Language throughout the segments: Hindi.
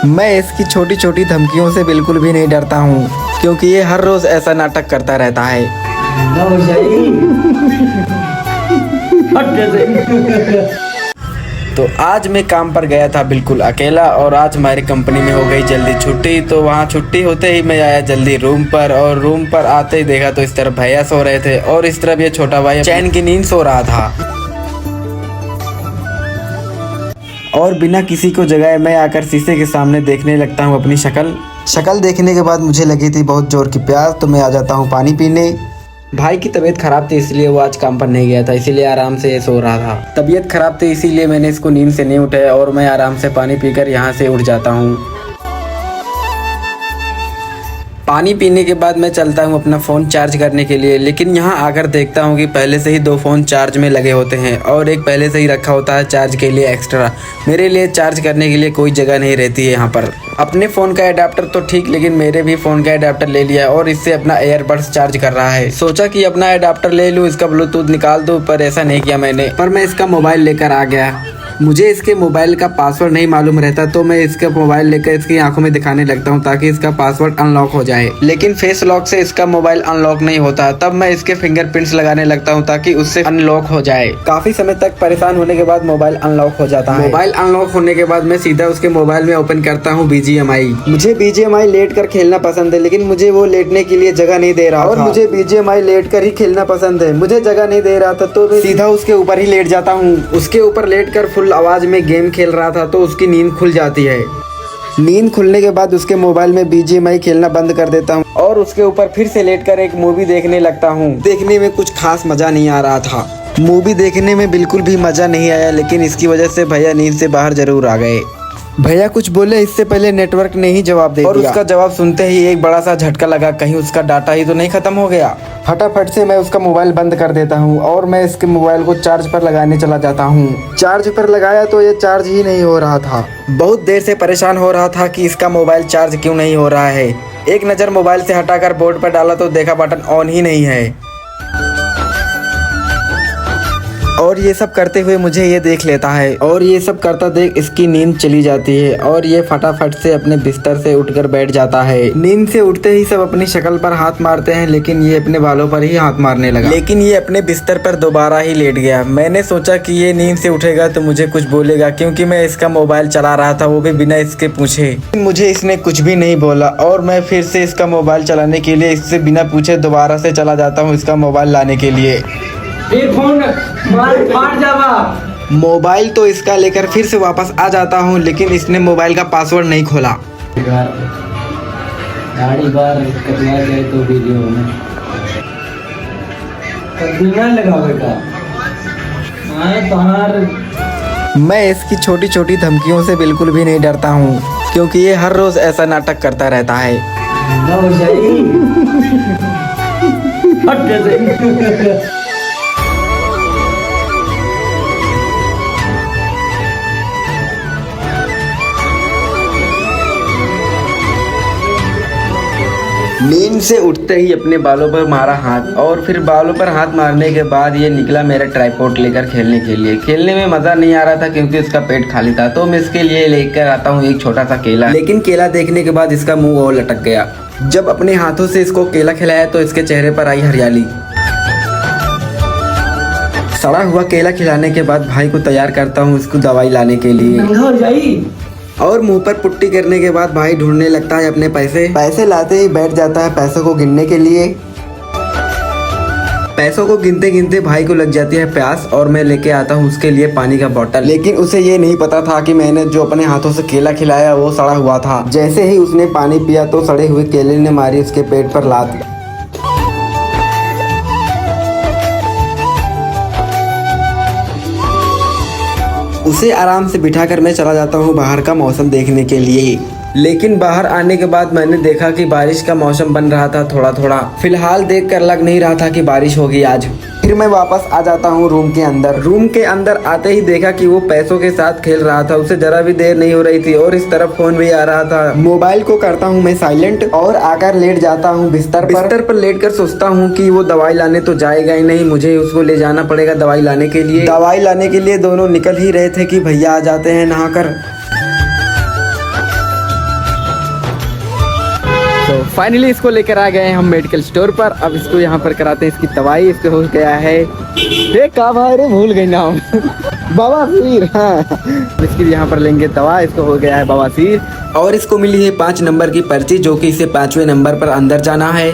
मैं इसकी छोटी छोटी धमकियों से बिल्कुल भी नहीं डरता हूँ, क्योंकि ये हर रोज ऐसा नाटक करता रहता है। तो आज मैं काम पर गया था बिल्कुल अकेला, और आज हमारी कंपनी में हो गई जल्दी छुट्टी। तो वहाँ छुट्टी होते ही मैं आया जल्दी रूम पर, और रूम पर आते ही देखा तो इस तरफ भैया सो रहे थे और इस तरफ ये छोटा भाई चैन की नींद सो रहा था। और बिना किसी को जगाए मैं आकर शीशे के सामने देखने लगता हूँ अपनी शक्ल देखने के बाद मुझे लगी थी बहुत जोर की प्यास, तो मैं आ जाता हूँ पानी पीने। भाई की तबीयत खराब थी इसलिए वो आज काम पर नहीं गया था, इसीलिए आराम से सो रहा था। तबीयत खराब थी इसीलिए मैंने इसको नींद से नहीं उठाया और मैं आराम से पानी पीकर यहाँ से उठ जाता हूँ। पानी पीने के बाद मैं चलता हूँ अपना फ़ोन चार्ज करने के लिए, लेकिन यहाँ आकर देखता हूँ कि पहले से ही 2 फ़ोन चार्ज में लगे होते हैं और एक पहले से ही रखा होता है चार्ज के लिए एक्स्ट्रा। मेरे लिए चार्ज करने के लिए कोई जगह नहीं रहती है यहाँ पर। अपने फ़ोन का एडाप्टर तो ठीक, लेकिन मेरे भी फ़ोन का एडाप्टर ले लिया और इससे अपना एयरबड्स चार्ज कर रहा है। सोचा कि अपना एडाप्टर ले लूँ, इसका ब्लूटूथ निकाल दूँ, पर ऐसा नहीं किया मैंने। पर मैं इसका मोबाइल लेकर आ गया। मुझे इसके मोबाइल का पासवर्ड नहीं मालूम रहता, तो मैं इसका मोबाइल लेकर इसकी आंखों में दिखाने लगता हूँ ताकि इसका पासवर्ड अनलॉक हो जाए। लेकिन फेस लॉक से इसका मोबाइल अनलॉक नहीं होता। तब मैं इसके फिंगरप्रिंट्स लगाने लगता हूँ ताकि उससे अनलॉक हो जाए। काफी समय तक परेशान होने के बाद मोबाइल अनलॉक हो जाता है। मोबाइल अनलॉक होने के बाद मैं सीधा उसके मोबाइल में ओपन करता हूँ BGMI। मुझे BGMI लेट कर खेलना पसंद है, लेकिन मुझे वो लेटने के लिए जगह नहीं दे रहा, और मुझे BGMI लेट कर ही खेलना पसंद है। मुझे जगह नहीं दे रहा था तो मैं सीधा उसके ऊपर ही लेट जाता हूँ। उसके ऊपर लेट कर फुल आवाज में गेम खेल रहा था तो उसकी नींद खुल जाती है। नींद खुलने के बाद उसके मोबाइल में BGMI खेलना बंद कर देता हूँ और उसके ऊपर फिर से लेटकर एक मूवी देखने लगता हूँ। देखने में कुछ खास मजा नहीं आ रहा था। मूवी देखने में बिल्कुल भी मजा नहीं आया, लेकिन इसकी वजह से भैया नींद से बाहर जरूर आ गए। भैया कुछ बोले इससे पहले नेटवर्क ने ही जवाब दे दिया, और उसका जवाब सुनते ही एक बड़ा सा झटका लगा, कहीं उसका डाटा ही तो नहीं खत्म हो गया। फटाफट से मैं उसका मोबाइल बंद कर देता हूँ और मैं इसके मोबाइल को चार्ज पर लगाने चला जाता हूँ। चार्ज पर लगाया तो ये चार्ज ही नहीं हो रहा था। बहुत देर से परेशान हो रहा था कि इसका मोबाइल चार्ज क्यों नहीं हो रहा है। एक नज़र मोबाइल से हटाकर बोर्ड पर डाला तो देखा बटन ऑन ही नहीं है। और ये सब करते हुए मुझे ये देख लेता है, और ये सब करता देख इसकी नींद चली जाती है और ये फटाफट से अपने बिस्तर से उठकर बैठ जाता है। नींद से उठते ही सब अपनी शक्ल पर हाथ मारते हैं, लेकिन ये अपने बालों पर ही हाथ मारने लगा। लेकिन ये अपने बिस्तर पर दोबारा ही लेट गया। मैंने सोचा कि ये नींद से उठेगा तो मुझे कुछ बोलेगा, क्योंकि मैं इसका मोबाइल चला रहा था, वो भी बिना इसके पूछे। मुझे इसने कुछ भी नहीं बोला और मैं फिर से इसका मोबाइल चलाने के लिए इससे बिना पूछे दोबारा से चला जाता हूँ इसका मोबाइल लाने के लिए। फोन फाट जावा। मोबाइल तो इसका लेकर फिर से वापस आ जाता हूँ, लेकिन इसने मोबाइल का पासवर्ड नहीं खोला। गाड़ी बार कटवा जाए तो वीडियो में बिना लगावेगा। मैं इसकी छोटी छोटी धमकियों से बिल्कुल भी नहीं डरता हूँ, क्योंकि ये हर रोज ऐसा नाटक करता रहता है। नींद से उठते ही अपने बालों पर मारा हाथ, और फिर बालों पर हाथ मारने के बाद ये निकला मेरा ट्राइपॉड लेकर खेलने के लिए। खेलने में मजा नहीं आ रहा था क्योंकि उसका पेट खाली था, तो मैं इसके लिए लेकर आता हूँ एक छोटा सा केला। लेकिन केला देखने के बाद इसका मुंह और लटक गया। जब अपने हाथों से इसको केला खिलाया तो इसके चेहरे पर आई हरियाली। सड़ा हुआ केला खिलाने के बाद भाई को तैयार करता हूँ इसको दवाई लाने के लिए, और मुंह पर पुट्टी करने के बाद भाई ढूंढने लगता है अपने पैसे लाते ही बैठ जाता है पैसों को गिनने के लिए। पैसों को गिनते गिनते भाई को लग जाती है प्यास, और मैं लेके आता हूँ उसके लिए पानी का बोतल। लेकिन उसे ये नहीं पता था कि मैंने जो अपने हाथों से केला खिलाया वो सड़ा हुआ था। जैसे ही उसने पानी पिया तो सड़े हुए केले ने मारी उसके पेट पर लात। उसे आराम से बिठाकर मैं चला जाता हूँ बाहर का मौसम देखने के लिए। लेकिन बाहर आने के बाद मैंने देखा कि बारिश का मौसम बन रहा था थोड़ा थोड़ा। फिलहाल देखकर लग नहीं रहा था कि बारिश होगी आज। फिर मैं वापस आ जाता हूँ रूम के अंदर। रूम के अंदर आते ही देखा कि वो पैसों के साथ खेल रहा था। उसे जरा भी देर नहीं हो रही थी और इस तरफ फोन भी आ रहा था। मोबाइल को करता हूँ मैं साइलेंट और आकर लेट जाता हूँ बिस्तर पर लेट कर सोचता हूँ कि वो दवाई लाने तो जाएगा ही नहीं, मुझे उसको ले जाना पड़ेगा दवाई लाने के लिए। दवाई लाने के लिए दोनों निकल ही रहे थे कि भैया आ जाते हैं नहाकर। फाइनली इसको लेकर आ गए हैं हम मेडिकल स्टोर पर। अब इसको यहाँ पर कराते हैं इसकी दवाई। इसको हो गया है का भाई रे भूल गई नाम बवासीर। हाँ, इसकी यहाँ पर लेंगे दवा। इसको हो गया है बवासीर और इसको मिली है 5 नंबर की पर्ची, जो कि इसे 5वें नंबर पर अंदर जाना है।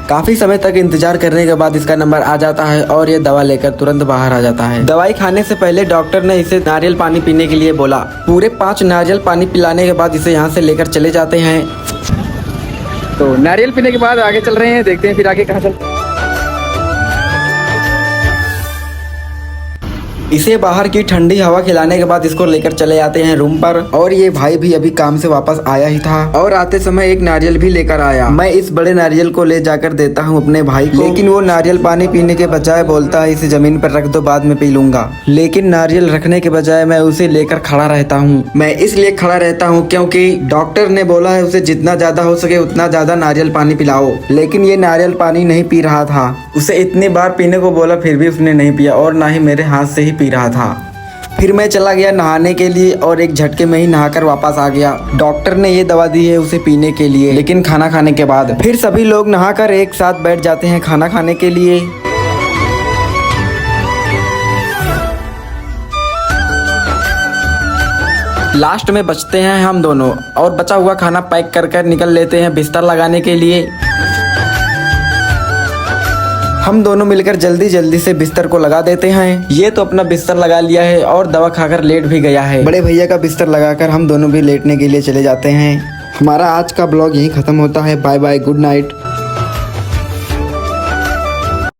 काफी समय तक इंतजार करने के बाद इसका नंबर आ जाता है और ये दवा लेकर तुरंत बाहर आ जाता है। दवाई खाने से पहले डॉक्टर ने इसे नारियल पानी पीने के लिए बोला। पूरे 5 नारियल पानी पिलाने के बाद इसे यहाँ से लेकर चले जाते हैं। तो नारियल पीने के बाद आगे चल रहे हैं, देखते हैं फिर आगे कहाँ चलते हैं। इसे बाहर की ठंडी हवा खिलाने के बाद इसको लेकर चले जाते हैं रूम पर। और ये भाई भी अभी काम से वापस आया ही था और आते समय एक नारियल भी लेकर आया। मैं इस बड़े नारियल को ले जाकर देता हूँ अपने भाई को, लेकिन वो नारियल पानी पीने के बजाय बोलता है इसे जमीन पर रख दो, बाद में पी लूंगा। लेकिन नारियल रखने के बजाय मैं उसे लेकर खड़ा रहता हूँ। मैं इसलिए खड़ा रहता हूँ क्योंकि डॉक्टर ने बोला है उसे जितना ज्यादा हो सके उतना ज्यादा नारियल पानी पिलाओ। लेकिन ये नारियल पानी नहीं पी रहा था। उसे इतनी बार पीने को बोला फिर भी उसने नहीं पिया और ना ही मेरे हाथ से ही पी रहा था। फिर मैं चला गया नहाने के लिए और एक झटके में ही नहाकर वापस आ गया। डॉक्टर ने ये दवा दी है उसे पीने के लिए, लेकिन खाना खाने के बाद। फिर सभी लोग नहाकर एक साथ बैठ जाते हैं खाना खाने के लिए। लास्ट में बचते हैं हम दोनों और बचा हुआ खाना पैक कर कर निकल लेते हैं बिस्तर लगाने के लिए। हम दोनों मिलकर जल्दी जल्दी से बिस्तर को लगा देते हैं। ये तो अपना बिस्तर लगा लिया है और दवा खाकर लेट भी गया है। बड़े भैया का बिस्तर लगाकर हम दोनों भी लेटने के लिए चले जाते हैं। हमारा आज का ब्लॉग यहीं खत्म होता है। Bye bye, good night.